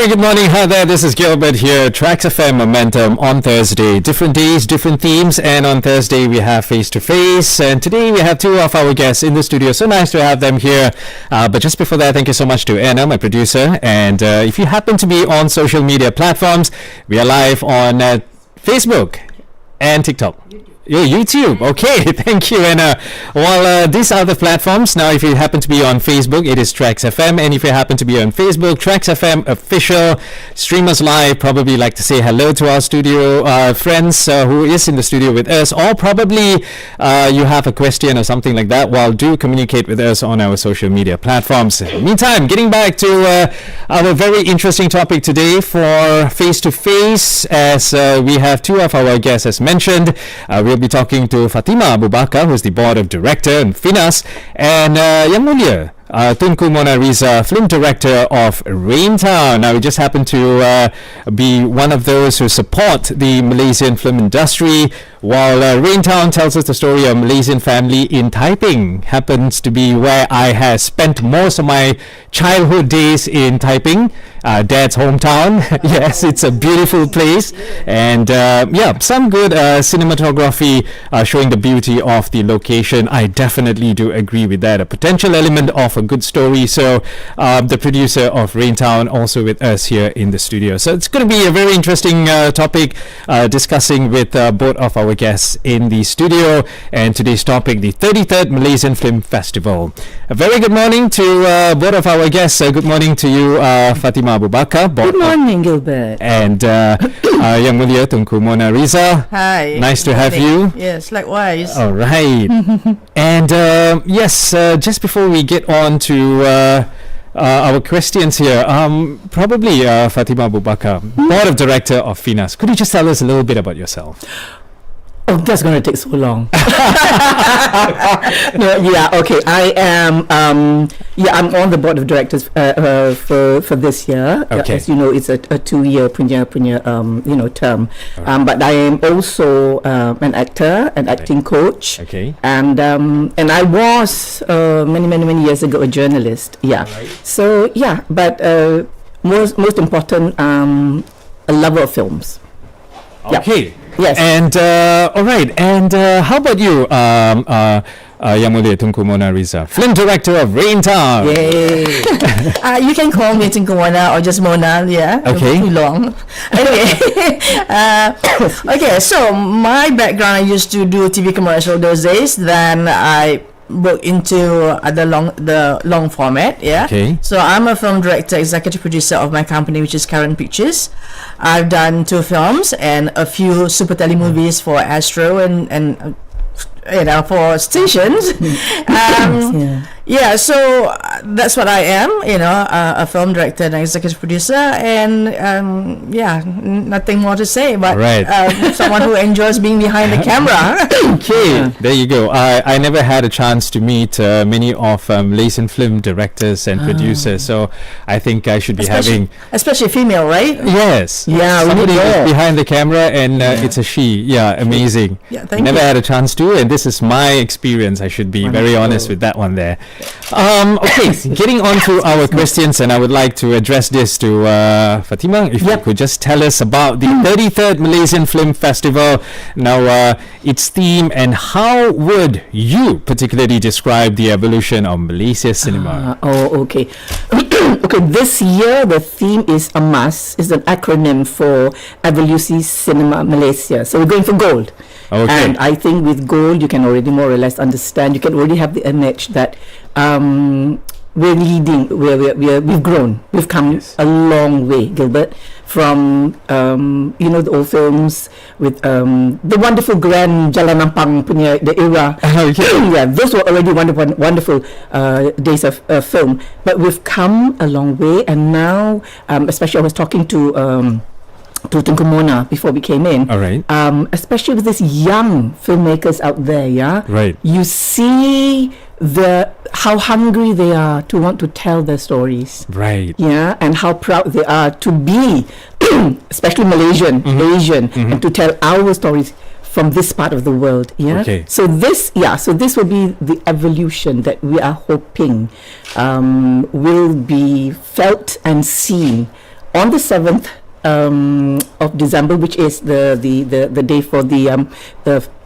very good morning. Hi there, this is Gilbert here. TRAXXfm Momentum on Thursday. Different days, different themes, and on Thursday we have Face to Face. And today we have two of our guests in the studio. So nice to have them here. But just before that, thank you so much to Anna, my producer. And if you happen to be on social media platforms, we are live on Facebook and TikTok. YouTube. Okay, thank you, Anna. Well, these are the platforms. Now, if you happen to be on Facebook, it is TRAXXfm, and if you happen to be on Facebook, TRAXXfm official. Streamers live. Probably like to say hello to our studio friends who is in the studio with us, or probably you have a question or something like that. Well, do communicate with us on our social media platforms. Meantime, getting back to our very interesting topic today for Face to Face, as we have two of our guests as mentioned. We'll be talking to Fatima Bakar, who's the board of director in FINAS, and Yang Mulia, Tunku Riza, film director of Raintown. Now, we just happen to be one of those who support the Malaysian film industry, while Raintown tells us the story of a Malaysian family in Taiping. Happens to be where I have spent most of my childhood days in Taiping, Dad's hometown. Yes, it's a beautiful place, and some good cinematography showing the beauty of the location. I definitely do agree with that. A potential element of a good story. So the producer of Raintown also with us here in the studio. So it's going to be a very interesting topic discussing with both of our guests in the studio. And today's topic, the 33rd Malaysian Film Festival. A very good morning to both of our guests. Good morning to you, Fatima Bakar. Good morning, Gilbert. And Yang Mulia, Tunku Riza. Hi. Nice to have you. Yes, likewise. All right. And just before we get on to our questions here, probably Fatima Bakar, board of director of FINAS. Could you just tell us a little bit about yourself? Oh, that's going to take so long. Okay. I am. I'm on the board of directors for this year. Okay. As you know, it's a 2-year term. Right. But I am also an actor, an acting coach. Okay. And I was many years ago a journalist. Yeah. Right. So but most important, a lover of films. Okay. Yeah. Yes. And all right. And how about you, Yang Mulia, Tunku Riza, film director of Raintown? Yay! You can call me Tunku Mona or just Mona. Yeah. Okay. Too long. Anyway. Okay. So my background, I used to do TV commercial those days. Then I broke into the long format. Yeah. Okay. So I'm a film director, executive producer of my company, which is Current Pictures. I've done 2 films and a few super tele movies for Astro and for stations. So that's what I am, a film director and executive producer, and nothing more to say, but someone who enjoys being behind the camera. Okay, there you go. I never had a chance to meet many of Malaysian film directors and producers, so I think I should be especially female, right? Yes. Yeah, somebody behind the camera, and it's a she. Yeah, amazing. Yeah, thank never you. had a chance to, and this is my experience. I should be very honest with that one there. Okay, getting on to our questions, and I would like to address this to Fatima. If you could just tell us about the 33rd Malaysian Film Festival, now its theme, and how would you particularly describe the evolution of Malaysia cinema? Okay. Okay, this year the theme is AMAS, is an acronym for Evolusi Cinema Malaysia. So we're going for gold. Okay. And I think with gold you can already more or less understand, you can already have the image that we're leading, we've grown, we've come a long way, Gilbert, from the old films with the wonderful grand Jalan Nampang punya the era. Those were already wonderful days of film, but we've come a long way, and now especially I was talking to Tunku Mona before we came in. All right. Especially with these young filmmakers out there, Right. You see how hungry they are to want to tell their stories. Right. Yeah, and how proud they are to be, especially Malaysian, Asian, and to tell our stories from this part of the world. Yeah. Okay. So this will be the evolution that we are hoping will be felt and seen on the 7th of December, which is the day for the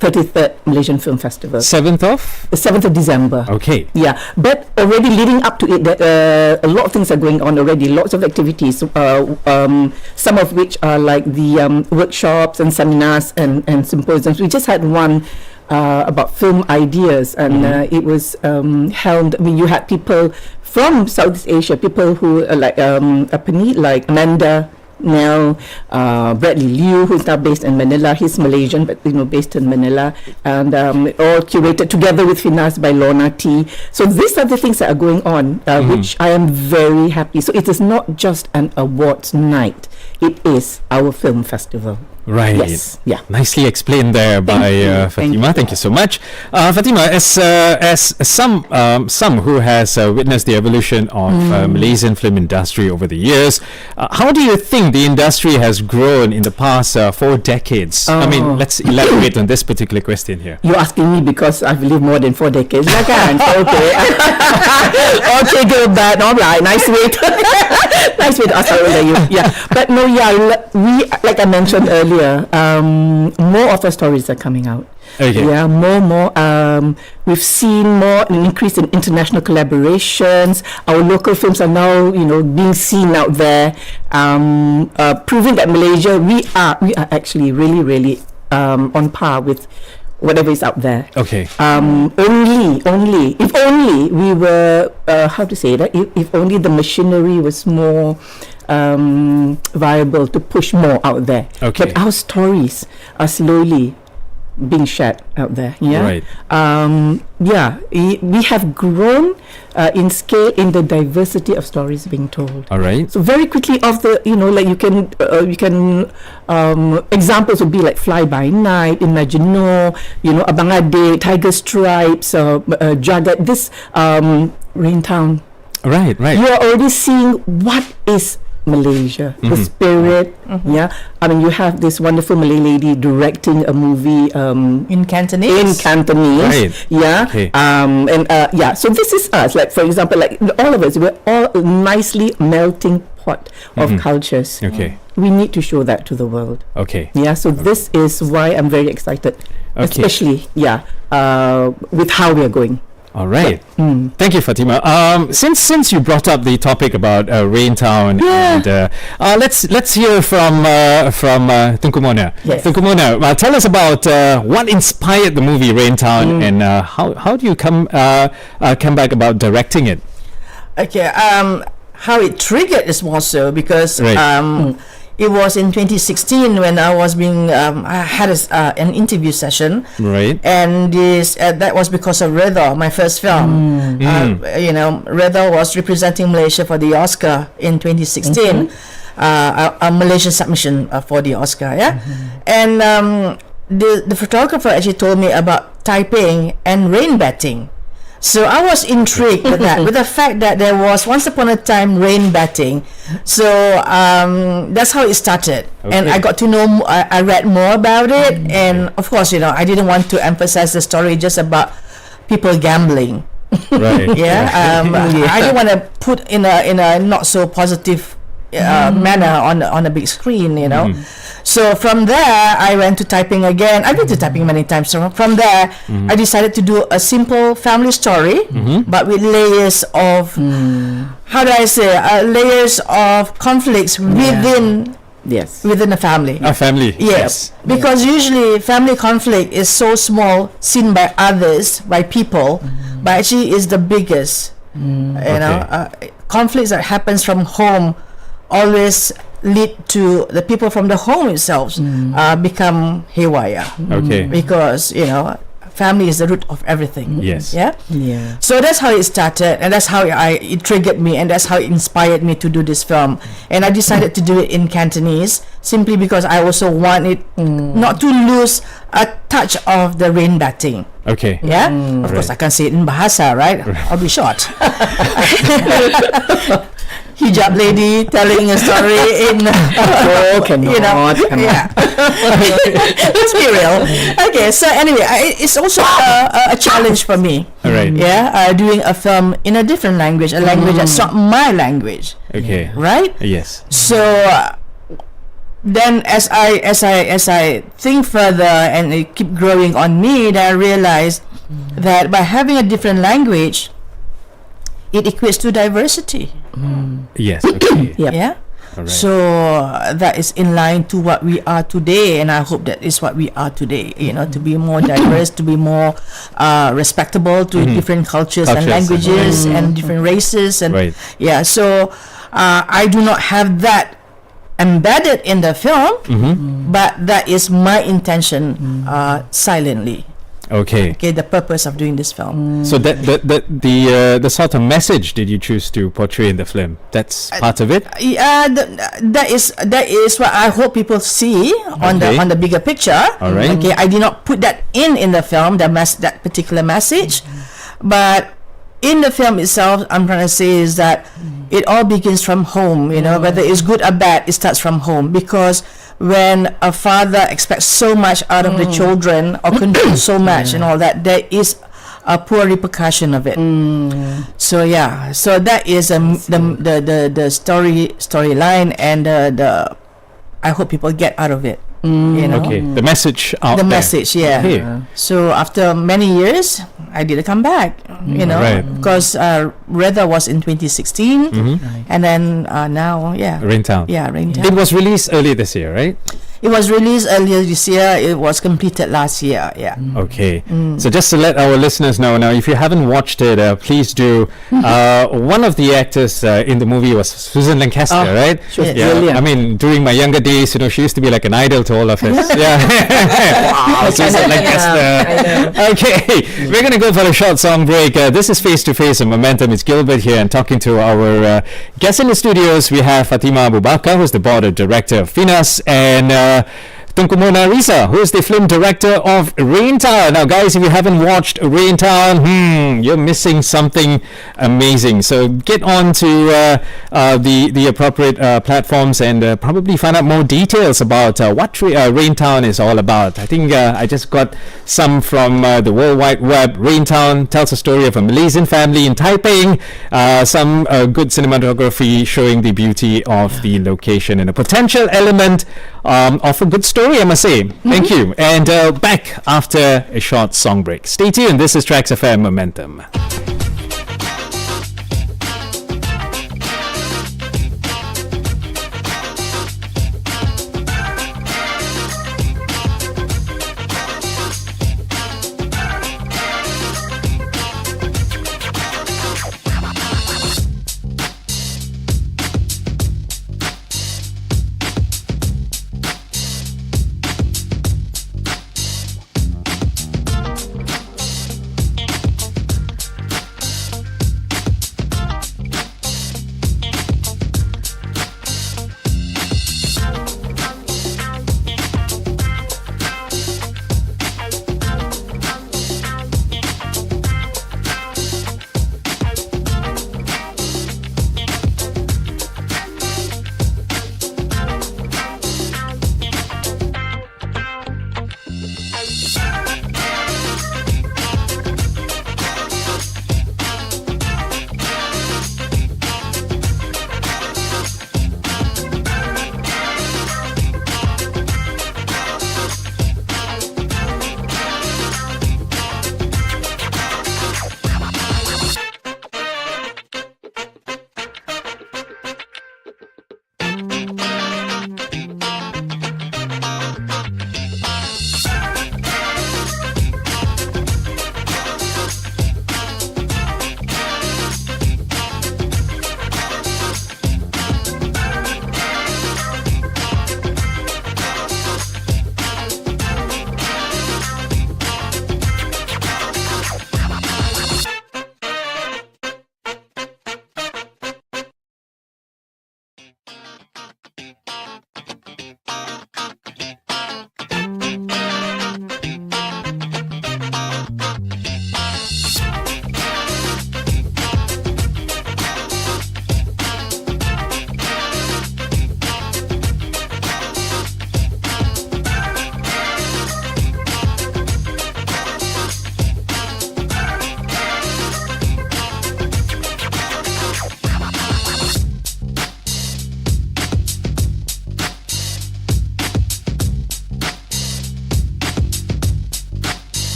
33rd Malaysian Film Festival. 7th of? The 7th of December. Okay. Yeah, but already leading up to it, a lot of things are going on already. Lots of activities, some of which are like the workshops and seminars and symposiums. We just had one about film ideas, and it was held. I mean, you had people from Southeast Asia, people who are like like Amanda Nell, Bradley Liu, who's now based in Manila. He's Malaysian, but based in Manila, and all curated together with FINAS by Lorna T. So these are the things that are going on, which I am very happy. So it is not just an awards night; it is our film festival. Right. Yes. Yeah. Nicely explained there by Fatima. Thank you so much, Fatima. As some who has witnessed the evolution of Malaysian film industry over the years, how do you think the industry has grown in the past 4 decades? I mean, let's elaborate on this particular question here. You're asking me because I've lived more than 4 decades. Okay. Okay, Gilbert. All right. Nice way to ask how old are you. Yeah. But no, we, like I mentioned earlier, more of our stories are coming out. Okay. Yeah, more. We've seen an increase in international collaborations. Our local films are now, being seen out there, proving that Malaysia, we are actually really, really on par with whatever is out there. Okay. If only we were, how to say that? If only the machinery was more viable to push more out there. Okay. But our stories are slowly being shared out there. Yeah. Right. We have grown in scale in the diversity of stories being told. All right. So very quickly of the, like you can examples would be like Fly By Night, Imagino, Abang Ade, Tiger Stripes, Jagat, this Rain Town. Right. You are already seeing what is Malaysia, the spirit. Yeah, I mean, you have this wonderful Malay lady directing a movie in Cantonese. Right. Yeah. Okay. So this is us. Like, for example, like all of us, we're all a nicely melting pot of cultures. Okay. We need to show that to the world. Okay. Yeah. So this is why I'm very excited, especially with how we are going. All right. Thank you, Fatima. Since you brought up the topic about Rain Town, and let's hear from Tunku Mona. Yes. Tunku Mona, tell us about what inspired the movie Rain Town, and how do you come back about directing it? Okay. How it triggered is more so because it was in 2016 when I was I had an interview session. Right. And that was because of Riza, my first film. Riza was representing Malaysia for the Oscar in 2016, a Malaysian submission for the Oscar. Yeah. And the photographer actually told me about typing and rain batting. So I was intrigued with that, with the fact that there was once upon a time rain batting. So that's how it started. Okay. And I got to know, I read more about it. And of course, I didn't want to emphasize the story just about people gambling. Right. I didn't want to put in a not so positive manner on a big screen, So from there, I went to typing again. I've been to typing many times. So from there, I decided to do a simple family story, but with layers of, how do I say, layers of conflicts within a family. A family. Yes. Because usually family conflict is so small, seen by others, by people, but actually is the biggest. Conflicts that happens from home always lead to the people from the home itself become haywire. Okay. Because family is the root of everything. Yes. Yeah. So that's how it started, and that's how it triggered me, and that's how it inspired me to do this film. And I decided to do it in Cantonese simply because I also want it not to lose a touch of the rain batting. Okay. Yeah. Of course, I can say it in Bahasa, right? I'll be short. hijab lady telling a story in cannot. yeah. Let's be real. Okay, so anyway, it's also a challenge for me. All right. Yeah, doing a film in a different language, a language that's not my language. Okay. Right? Yes. So then, as I think further and it keep growing on me, then I realize that by having a different language, it equates to diversity. Yes. Okay. Yep. Yeah. All right. So that is in line to what we are today, and I hope that is what we are today. You know, to be more diverse, to be more respectable to different cultures and languages and different races, and Right. yeah. So I do not have that embedded in the film, but that is my intention silently. Okay. Okay, the purpose of doing this film. So the sort of message did you choose to portray in the film? That's part of it. Yeah, that is what I hope people see on the bigger picture. All right. Okay, I did not put that in the film, that particular message, but in the film itself, I'm trying to say is that it all begins from home. You know, whether it's good or bad, it starts from home, because when a father expects so much out of the children or control so much and all that, there is a poor repercussion of it. So yeah, so that is the storyline, and the I hope people get out of it. You know? Okay. The message out The there. message, yeah. Okay. So after many years, I did come back. You know, Right. because Riza was in 2016, and then now, yeah, Raintown. yeah, Raintown. It was released early this year, right? It was released earlier this year. It was completed last year. Yeah. Okay. So just to let our listeners know now, if you haven't watched it, please do. One of the actors in the movie was Susan Lancaster, right? She was Yeah. brilliant. I mean, during my younger days, you know, she used to be like an idol to all of us. Yeah. Susan Lancaster. Okay. We're going to go for a short song break. This is Face to Face and Momentum. It's Gilbert here, and talking to our guest in the studios, we have Fatima Bakar, who's the board director of FINAS, and Tunku Riza, who is the film director of Raintown. Now, guys, if you haven't watched Raintown, you're missing something amazing. So get on to the appropriate platforms and probably find out more details about what Raintown is all about. I think I just got some from the World Wide Web. Raintown tells a story of a Malaysian family in Taipei. Some good cinematography showing the beauty of the location and a potential element of a good story, I must say. Thank you. And back after a short song break. Stay tuned. This is TRAXXfm Momentum.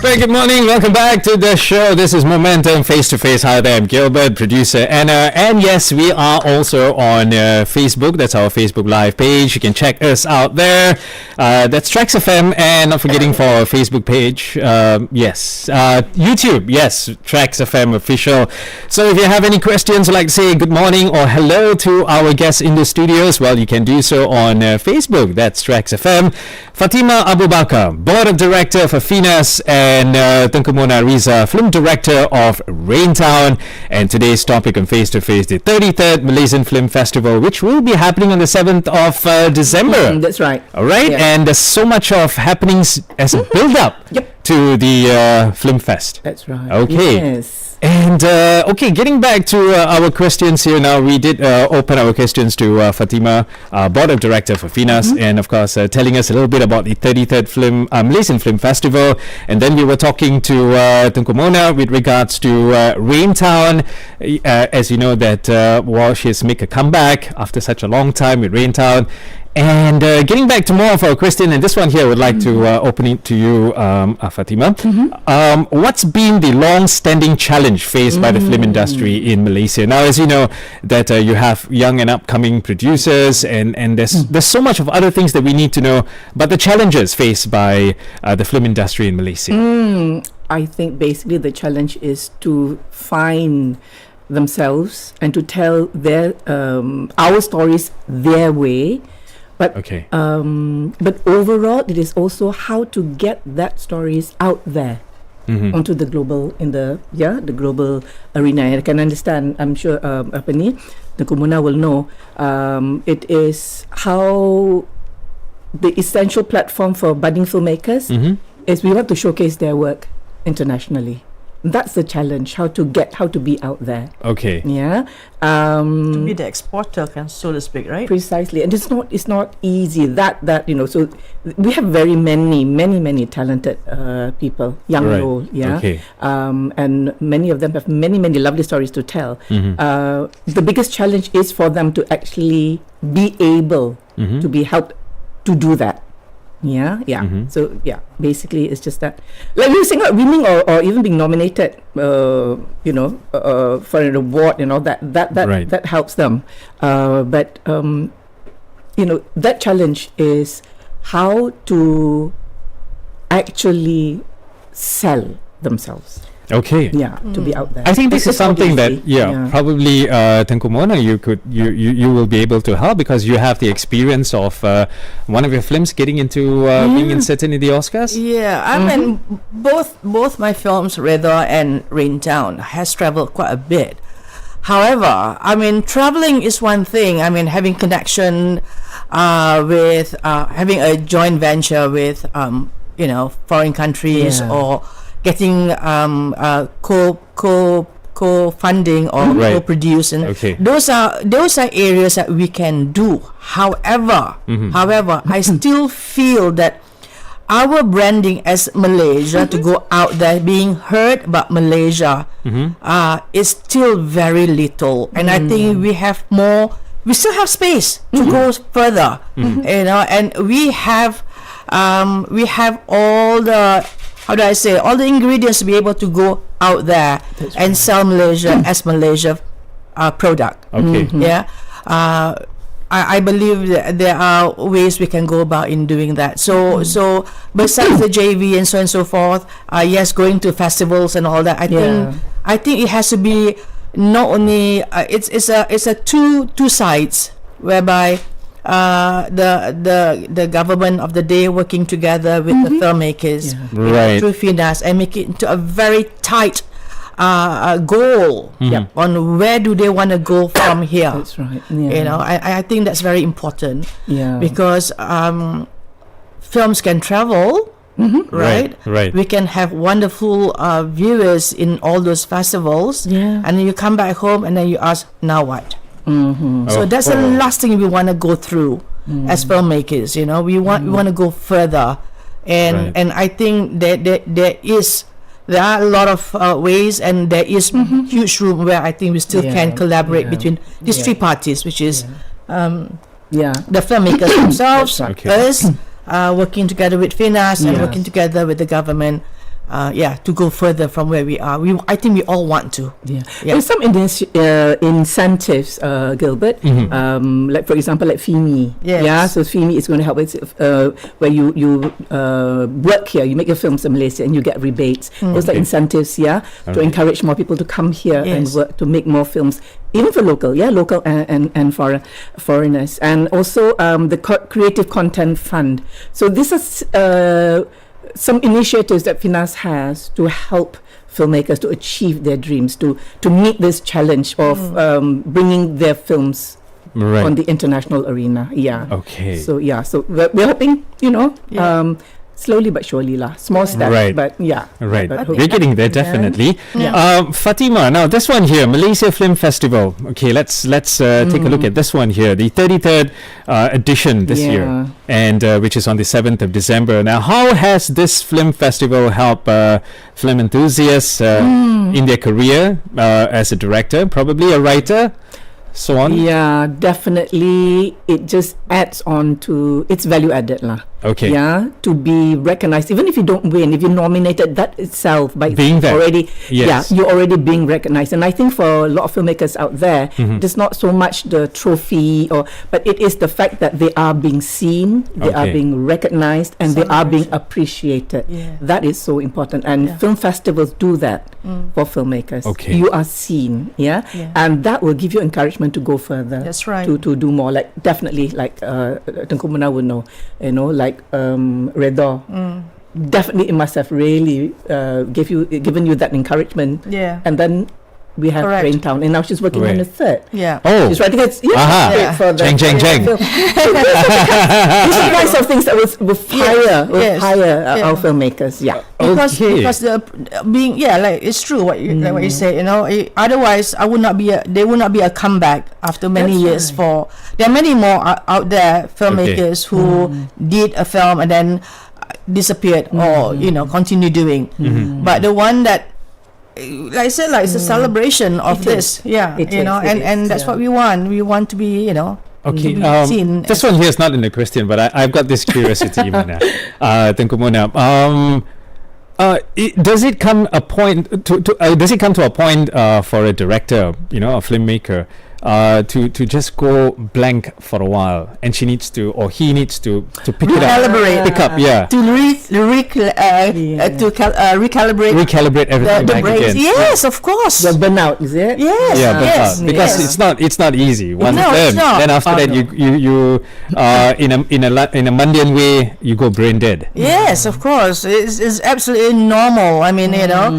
Very good morning. Welcome back to the show. This is Momentum Face to Face. Hi there, I'm Gilbert, producer Anna, and yes, we are also on Facebook. That's our Facebook Live page. You can check us out there. That's TRAXXfm, and not forgetting for our Facebook page. YouTube. Yes, TRAXXfm official. So if you have any questions, like say good morning or hello to our guests in the studios, well, you can do so on Facebook. That's TRAXXfm. Fatima Abu Bakar, Board of Director for FINAS, and Tunku Riza, Film Director of Raintown. And today's topic on Face to Face, the 33rd Malaysian Film Festival, which will be happening on the 7th of December. That's right. All right, Yeah. and there's so much of happenings as a build-up Yep. to the Film Fest. That's right. Okay. Yes. And okay, getting back to our questions here now, we did open our questions to Fatima, Board of Director for FINAS, and of course telling us a little bit about the 33rd Malaysian Film Festival. And then we were talking to Tunku with regards to Raintown. As you know that she's make a comeback after such a long time with Raintown. And getting back to more of our question, and this one here I would like to open it to you, Fatima. What's been the long-standing challenge faced by the film industry in Malaysia? Now, as you know, that you have young and upcoming producers, and there's so much of other things that we need to know, but the challenges faced by the film industry in Malaysia. I think basically the challenge is to find themselves and to tell our stories their way. But Okay. but overall, it is also how to get that stories out there onto the global the global arena. And I can understand. I'm sure the Kumuna will know. It is how the essential platform for budding filmmakers is we want to showcase their work internationally. That's the challenge. How to be out there. Okay. Yeah. To be the exporter, so to speak, right? Precisely, and it's not easy. That so we have very many talented people, young Right. and old, yeah. Okay. And many of them have many lovely stories to tell. The biggest challenge is for them to actually be able to be helped to do that. Yeah. So basically it's just that, like we were saying, winning or even being nominated, for an award, Right. that helps them. But that challenge is how to actually sell themselves. Okay. Yeah, to be out there. I think this is Because something that obviously, probably Tunku you will be able to help, because you have the experience of one of your films getting into being inserted in the Oscars. Yeah, I mean, both my films, Riza and Raintown, has traveled quite a bit. However, I mean, traveling is one thing. I mean, having connection with having a joint venture with foreign countries, Yeah. or getting co-funding or Right. co-producing. Okay. Those are areas that we can do. However, I still feel that our branding as Malaysia, to go out there being heard about Malaysia, is still very little, and I think we still have space to go further, and we have all the, how do I say, all the ingredients to be able to go out there and sell Malaysia as Malaysia product. Okay. Yeah. I believe that there are ways we can go about in doing that. So besides the JV and so on and so forth, yes, going to festivals and all that. I think it has to be not only it's a two sides, whereby the government of the day working together with the filmmakers, Right. through FINAS, and make it into a very tight goal on where do they want to go from here. That's right. Yeah. I think that's very important, Yeah. because films can travel, right? Right. We can have wonderful viewers in all those festivals, Yeah. and then you come back home and then you ask, now what? So that's the last thing we want to go through as filmmakers. We want to go further, and Right. and I think that there are a lot of ways, and there is huge room where I think we still can collaborate between these three parties, which is the filmmakers themselves, That's right. Okay. us, working together with FINAS and working together with the government. to go further from where we are. I think we all want to. Yeah. Yeah. There's some incentives, Gilbert. Like for example, like FIMI. Yes. Yeah. So FIMI is going to help with where you work here, you make your films in Malaysia, and you get rebates. Those are incentives. Yeah. To encourage more people to come here and work to make more films, even for local and foreigners, and also the Creative Content Fund. So this is some initiatives that FINAS has to help filmmakers to achieve their dreams, to meet this challenge of bringing their films on the international arena. Yeah. Okay. So so we're hoping, slowly but surely lah, small steps. Right. But yeah. Right. But We're getting there definitely. Yeah. Fatima, now this one here, Malaysia Film Festival. Okay, let's take a look at this one here, the 33rd edition this year, and which is on the 7th of December. Now, how has this film festival helped film enthusiasts in their career as a director, probably a writer, so on? Yeah, definitely. It just adds on to, it's value added lah. Okay. Yeah, to be recognized, even if you don't win, if you're nominated, that itself by being there already, yes. you're already being recognized. And I think for a lot of filmmakers out there, it's not so much the trophy, but it is the fact that they are being seen, they are being recognized, and they are being appreciated. Yeah. That is so important. And film festivals do that for filmmakers. Okay. You are seen, and that will give you encouragement to go further. That's right. To do more, like definitely, like Tunku would know, like Riza. Definitely, it must have really given you that encouragement. Yeah. And then we have Correct. Rain Town, and now she's working on the third. Yeah. Oh. She's writing it. Aha. For the Cheng, cheng, cheng. film. These are kinds of things that will fire our filmmakers. Yeah. Because Okay. the being like it's true what you like what you say, otherwise there would not be a comeback after many years. For there are many more out there filmmakers who did a film and then disappeared or continue doing, but the one that like I said, it's a celebration of this. And that's what we want. We want to be Okay, to be seen this one here is not in the question, but I've got this curiosity, Mona. Tunku Mona. Does it come a point does it come to a point for a director, a filmmaker, to just go blank for a while, and he needs to pick it up, recalibrate everything the back brains. again. Yes, of course. The burnout, is it? Yes. Yeah, yes, because yes. it's not easy. One No, term, it's not. then after that you in a mundane way you go brain dead. Yes, of course. It's absolutely normal. I mean, there are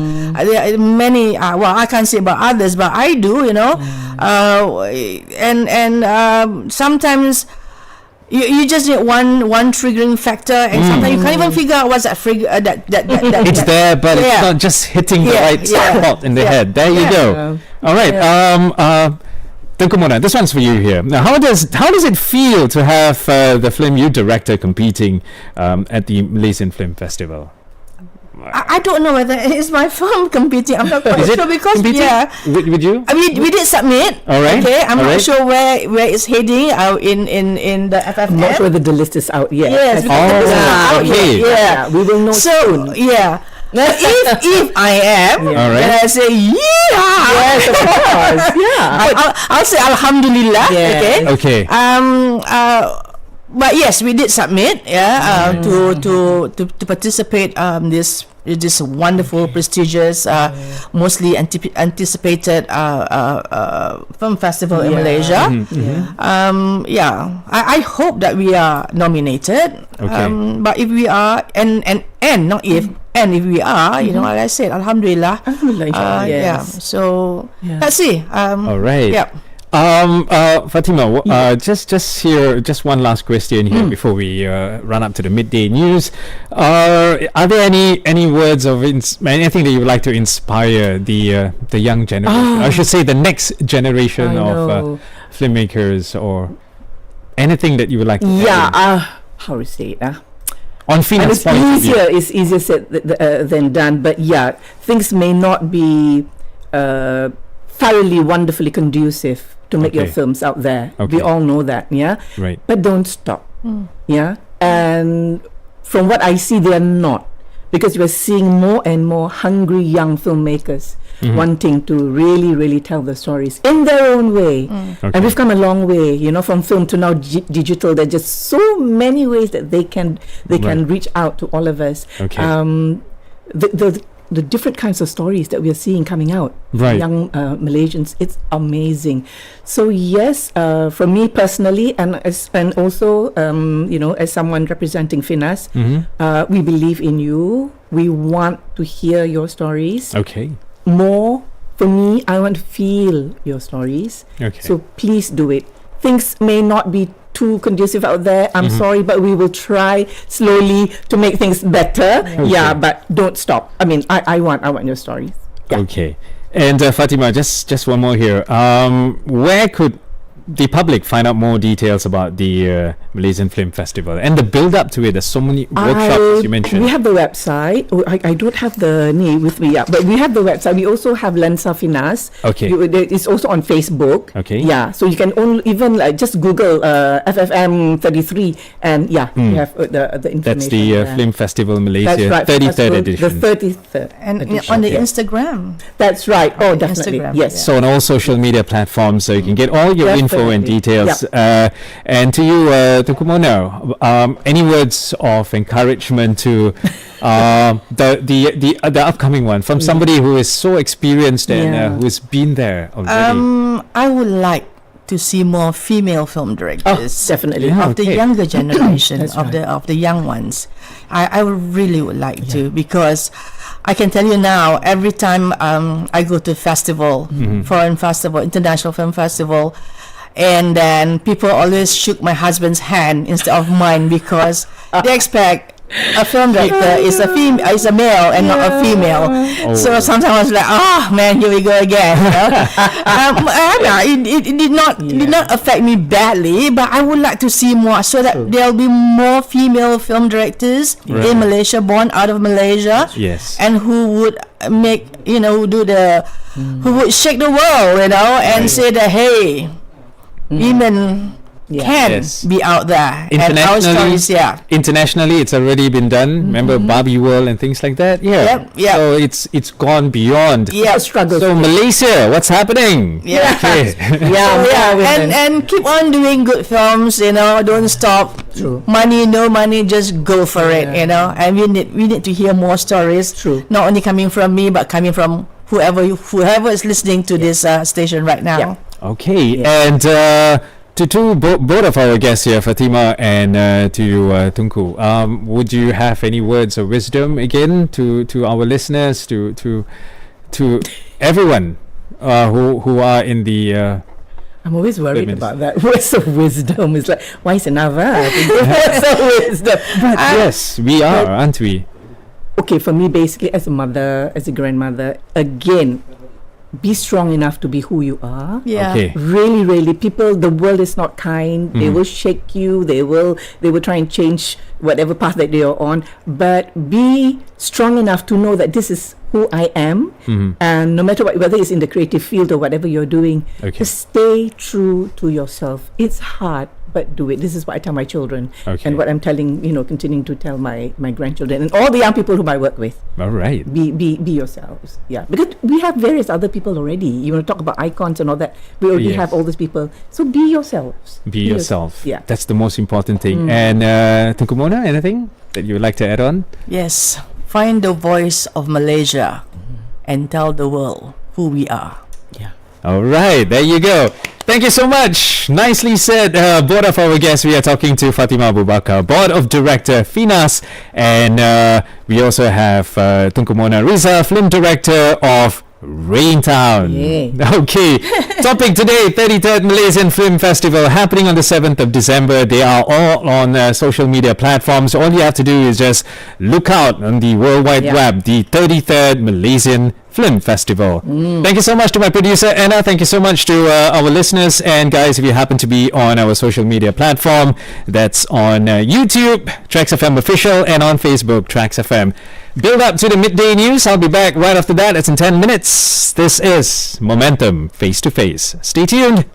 many. Well, I can't say about others, but I do. And sometimes you just need one triggering factor, and sometimes you can't even figure out what's that It's there, but it's not just hitting the right spot in the head. There you go. All right. Tunku Mona, this one's for you here. Now, how does it feel to have the film you directed competing at the Malaysian Film Festival? I don't know whether it's my film competing. I'm not quite Is it sure because competing? Would you? I mean, we did submit. All right. Okay, I'm All not right. sure where it's heading in the FFM. I'm not sure the list is out yet. Yes, because Oh, okay. Yeah, we will know soon. yeah. Now, if I am, All right. then I say Yes, of course. I'll say Alhamdulillah. Yeah. Okay. Okay. But yes, we did submit. To participate this wonderful, prestigious, mostly anticipated film festival in Malaysia. I hope that we are nominated. Okay. But if we are, and not if. And if we are, like I said, Alhamdulillah. Alhamdulillah, yes. So let's see. All right. Yeah. Fatima, just one last question here before we run up to the midday news. Are there any words of anything that you would like to inspire the young generation? I should say the next generation of filmmakers, or anything that you would like to add? How to say it? On And FINAS it's point of view. it's easier said than done, but things may not be thoroughly, wonderfully conducive to make your films out there. Okay. We all know that, Right. but don't stop, and from what I see, they're not. because we're seeing more and more hungry young filmmakers wanting to really, really tell the stories in their own way. Okay. And we've come a long way, you know, from film to now digital. There's just so many ways that they can reach out to all of us. Okay. The different kinds of stories that we are seeing coming out, Right. young Malaysians, it's amazing. So yes, for me personally, and also you know, as someone representing FINAS, we believe in you. We want to hear your stories Okay. more. For me, I want to feel your stories. Okay. So please do it. Things may not be too conducive out there. I'm sorry, but we will try slowly to make things better. Yeah, but don't stop. I mean, I want your stories. Yeah. Okay. And Fatima, just one more here. Where could the public find out more details about the Malaysian Film Festival and the build up to it? There's so many workshops you mentioned. We have the website. Oh, I don't have the name with me, but we have the website. We also have Lensa FINAS. Okay. It's also on Facebook. Okay. Yeah, so you can even just Google FFM 33, and you have the information. That's the there. Film Festival Malaysia, That's right. 33rd edition. The 33rd And edition. on the Yeah. Instagram. That's right. Oh, the definitely. Instagram, Yes. So on all social media platforms, so you can get all your info and Definitely. details. And to you, Tunku Mono, any words of encouragement to the upcoming one from somebody who is so experienced and who's been there already? I would like to see more female film Oh, directors. definitely. Yeah. Of the Okay. younger generation, That's of the young ones. I really would like to, because I can tell you now, every time I go to festival, foreign festival, international film festival, and then people always shook my husband's hand instead of mine, because they expect a film director is a male and not a female. So sometimes I was like, oh man, here we go again. You know? It did not affect me badly, but I would like to see more, so that there'll be more female film directors in Malaysia, born out of Malaysia, Yes. and who would make, you know, who would shake the world, you know, and say that, hey, women can Yes. be out there, and our stories, Internationally, it's already been done. Remember Barbie World and things like that. Yeah. Yep. So it's gone beyond. Struggles. So Malaysia, what's happening? Yeah. Okay. And keep on doing good films, you know, don't stop. True. Money, no money, just go for it, you know. And we need to hear more stories. True. Not only coming from me, but coming from whoever is listening to this station right now. Yeah. Okay. And to both of our guests here, Fatima and to you, Tunku, would you have any words of wisdom again to our listeners, to everyone who are in the I'm always worried minutes. about that. Words of wisdom is like, why is another? Words of wisdom. But yes, we are, aren't we? Okay, for me, basically, as a mother, as a grandmother, again, be strong enough to be who you are. Yeah. Okay. Really, really, people, the world is not kind. They will shake you. They will try and change whatever path that they are on. But be strong enough to know that this is who I am, and no matter what, whether it's in the creative field or whatever you're doing, just stay true to yourself. It's hard, but do it. This is what I tell my children, and what I'm telling, continuing to tell my grandchildren and all the young people whom I work with. All right. Be yourselves. Yeah, because we have various other people already. You want to talk about icons and all that. We already have all these people. So be yourselves. Be yourself. Yeah, that's the most important thing. And Tunku Mona, anything that you would like to add on? Yes. Find the voice of Malaysia and tell the world who we are. Yeah. All right, there you go. Thank you so much. Nicely said. Board of our guests, we are talking to Fatima Bakar, Board of Director, FINAS, and we also have Tunku Mona Riza, Film Director of Raintown. Okay. Topic today, 33rd Malaysian Film Festival happening on the 7th of December. They are all on social media platforms. All you have to do is just look out on the World Wide Web, the 33rd Malaysian Film Festival. Thank you so much to my producer Anna. Thank you so much to our listeners. And guys, if you happen to be on our social media platform, that's on YouTube, TRAXXfm Official, and on Facebook, TRAXXfm. Build up to the midday news. I'll be back right after that. It's in 10 minutes. This is Momentum Face to Face. Stay tuned.